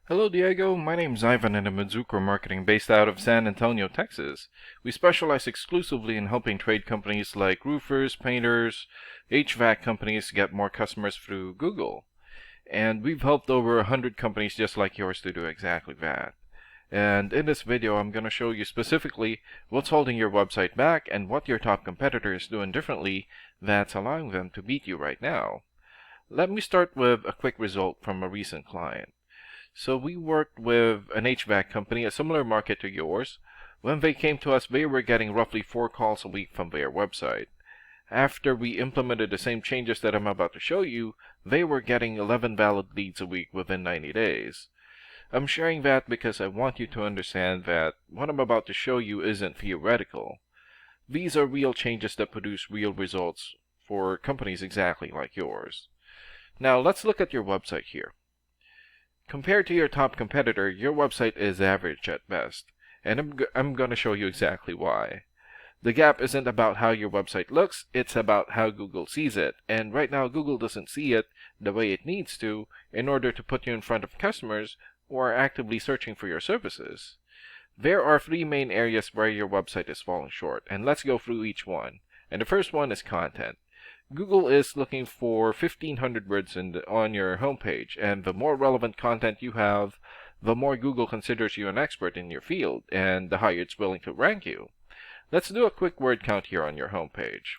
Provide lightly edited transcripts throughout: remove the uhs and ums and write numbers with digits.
Hello, Diego. My name's Ivan and I'm Mizuko Marketing based out of San Antonio, Texas. We specialize exclusively in helping trade companies like roofers, painters, HVAC companies get more customers through Google. And we've helped over 100 companies just like yours to do exactly that. And in this video, I'm going to show you specifically what's holding your website back and what your top competitor is doing differently that's allowing them to beat you right now. Let me start with a quick result from a recent client. So we worked with an HVAC company, a similar market to yours. When they came to us, they were getting roughly 4 calls a week from their website. After we implemented the same changes that I'm about to show you, they were getting 11 valid leads a week within 90 days. I'm sharing that because I want you to understand that what I'm about to show you isn't theoretical. These are real changes that produce real results for companies exactly like yours. Now let's look at your website here. Compared to your top competitor, your website is average at best, and I'm going to show you exactly why. The gap isn't about how your website looks, it's about how Google sees it, and right now Google doesn't see it the way it needs to in order to put you in front of customers who are actively searching for your services. There are 3 main areas where your website is falling short, and let's go through each one. And the first one is content. Google is looking for 1,500 words on your homepage, and the more relevant content you have, the more Google considers you an expert in your field, and the higher it's willing to rank you. Let's do a quick word count here on your homepage.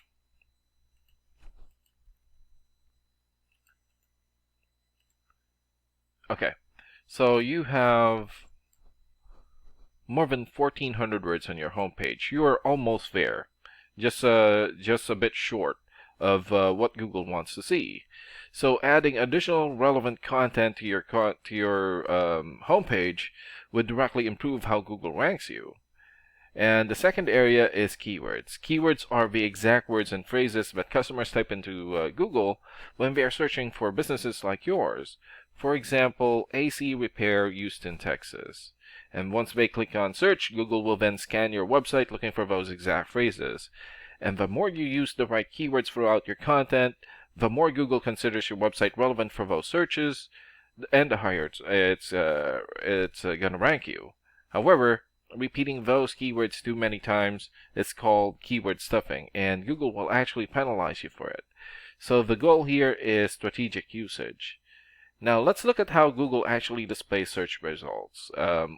Okay, so you have more than 1,400 words on your homepage. You are almost there, just a bit short of what Google wants to see. So adding additional relevant content to your homepage would directly improve how Google ranks you. And the second area is keywords. Keywords are the exact words and phrases that customers type into Google when they are searching for businesses like yours. For example, AC repair Houston, Texas. And once they click on search, Google will then scan your website looking for those exact phrases. And the more you use the right keywords throughout your content, the more Google considers your website relevant for those searches, and the higher it's going to rank you. However, repeating those keywords too many times is called keyword stuffing, and Google will actually penalize you for it. So the goal here is strategic usage. Now let's look at how Google actually displays search results.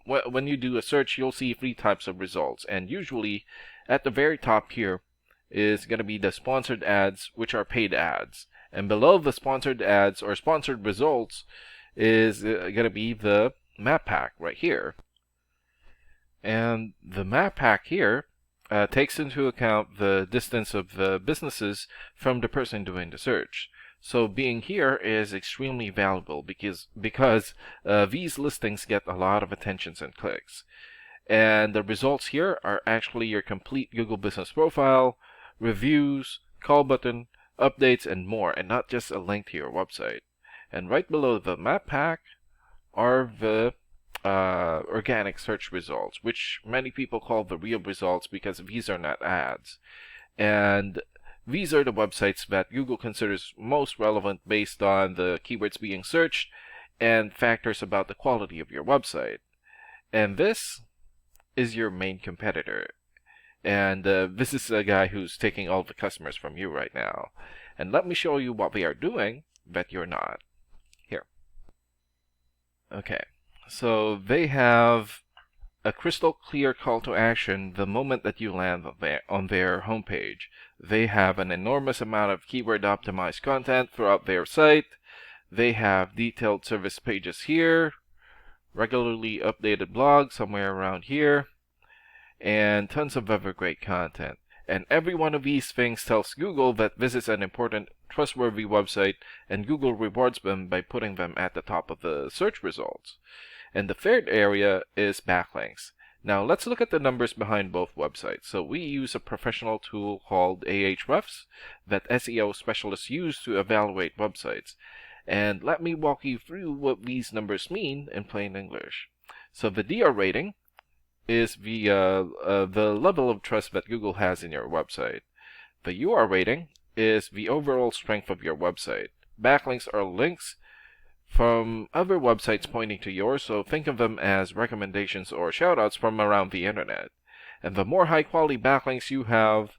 When you do a search, you'll see 3 types of results, and usually at the very top here is going to be the sponsored ads, which are paid ads. And below the sponsored ads or sponsored results is going to be the map pack right here. And the map pack here takes into account the distance of the businesses from the person doing the search. So being here is extremely valuable because these listings get a lot of attentions and clicks. And the results here are actually your complete Google Business Profile, reviews, call button, updates, and more, and not just a link to your website. And right below the map pack are the organic search results, which many people call the real results because these are not ads. And these are the websites that Google considers most relevant based on the keywords being searched and factors about the quality of your website. And this is your main competitor. And this is a guy who's taking all the customers from you right now. And let me show you what they are doing that you're not. Here. Okay. So they have a crystal clear call to action the moment that you land on their homepage. They have an enormous amount of keyword optimized content throughout their site. They have detailed service pages here, regularly updated blogs somewhere around here, and tons of other great content. And every one of these things tells Google that this is an important, trustworthy website, and Google rewards them by putting them at the top of the search results. And the third area is backlinks. Now let's look at the numbers behind both websites. So we use a professional tool called Ahrefs that SEO specialists use to evaluate websites. And let me walk you through what these numbers mean in plain English. So the DR rating is the level of trust that Google has in your website. The UR rating is the overall strength of your website. Backlinks are links from other websites pointing to yours, so think of them as recommendations or shoutouts from around the internet. And the more high-quality backlinks you have,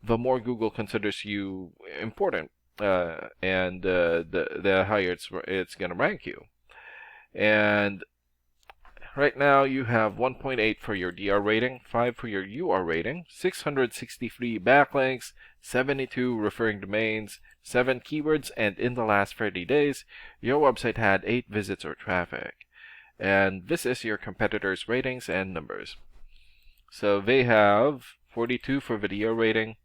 the more Google considers you important, and the higher it's going to rank you. And right now you have 1.8 for your DR rating, 5 for your UR rating, 663 backlinks, 72 referring domains, 7 keywords, and in the last 30 days, your website had 8 visits or traffic. And this is your competitors' ratings and numbers. So they have 42 for the DR rating,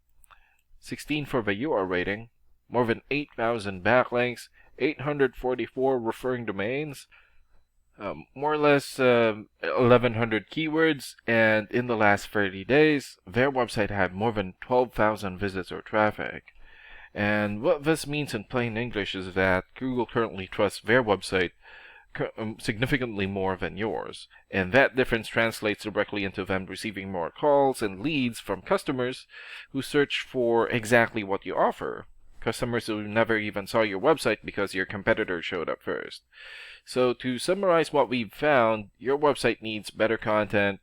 16 for the UR rating, more than 8,000 backlinks, 844 referring domains, more or less 1,100 keywords, and in the last 30 days, their website had more than 12,000 visits or traffic. And what this means in plain English is that Google currently trusts their website significantly more than yours, and that difference translates directly into them receiving more calls and leads from customers who search for exactly what you offer. Customers who never even saw your website because your competitor showed up first. So to summarize what we've found, your website needs better content,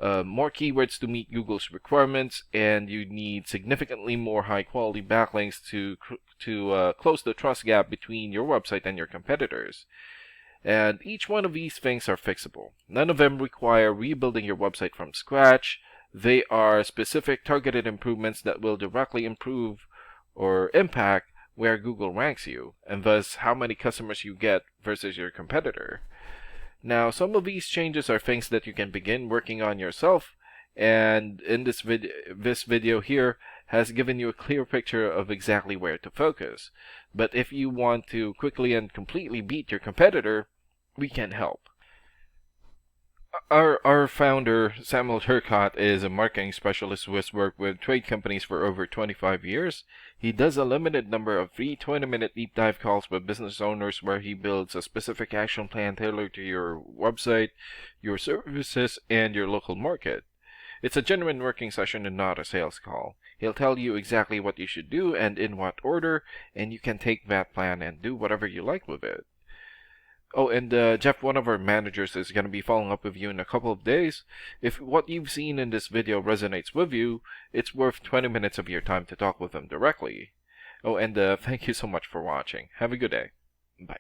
more keywords to meet Google's requirements, and you need significantly more high-quality backlinks to close the trust gap between your website and your competitors. And each one of these things are fixable. None of them require rebuilding your website from scratch. They are specific targeted improvements that will directly improve or impact where Google ranks you, and thus how many customers you get versus your competitor. Now, some of these changes are things that you can begin working on yourself, and in this video here has given you a clear picture of exactly where to focus. But if you want to quickly and completely beat your competitor, we can help. Our founder, Samuel Turcott, is a marketing specialist who has worked with trade companies for over 25 years. He does a limited number of free 20-minute deep dive calls with business owners where he builds a specific action plan tailored to your website, your services, and your local market. It's a genuine working session and not a sales call. He'll tell you exactly what you should do and in what order, and you can take that plan and do whatever you like with it. Oh, and Jeff, one of our managers, is going to be following up with you in a couple of days. If what you've seen in this video resonates with you, it's worth 20 minutes of your time to talk with them directly. Oh, and thank you so much for watching. Have a good day. Bye.